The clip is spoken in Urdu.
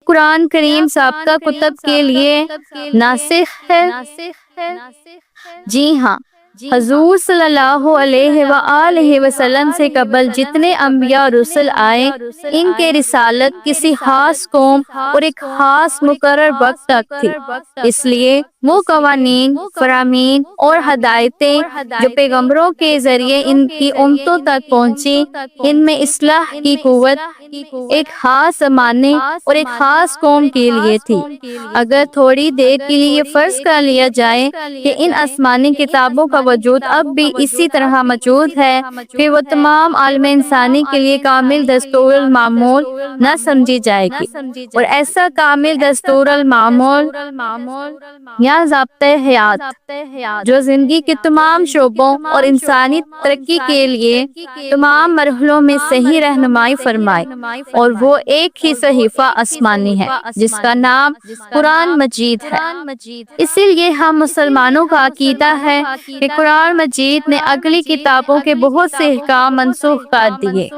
قرآن کریم سابقہ کتب کے لیے ناسخ ہے؟ جی ہاں، حضور صلی اللہ علیہ وآلہ وسلم سے قبل جتنے انبیاء اور رسل آئے، ان کے رسالت کسی خاص قوم اور ایک خاص مقرر وقت تک تھی۔ اس لیے وہ قوانین، فرامین اور ہدایتیں جو پیغمبروں کے ذریعے ان کی امتوں تک پہنچی، ان میں اصلاح کی قوت ایک خاص زمانے اور ایک خاص قوم کے لیے تھی۔ اگر تھوڑی دیر کے لیے یہ فرض کر لیا جائے کہ ان آسمانی کتابوں کا وجود اب بھی اسی طرح موجود ہے، پھر وہ تمام عالم انسانی کے لیے کامل دستور المعمول نہ سمجھی جائے گی، اور ایسا کامل دستور المعمول یا ضابطۂ حیات جو زندگی کے تمام شعبوں اور انسانی ترقی کے لیے تمام مرحلوں میں صحیح رہنمائی فرمائے، اور وہ ایک ہی صحیفہ آسمانی ہے جس کا نام قرآن مجید ہے۔ اسی لیے ہم مسلمانوں کا عقیدہ ہے کہ قرآن مجید نے اگلی کتابوں کے بہت سے احکام منسوخ کر دیے۔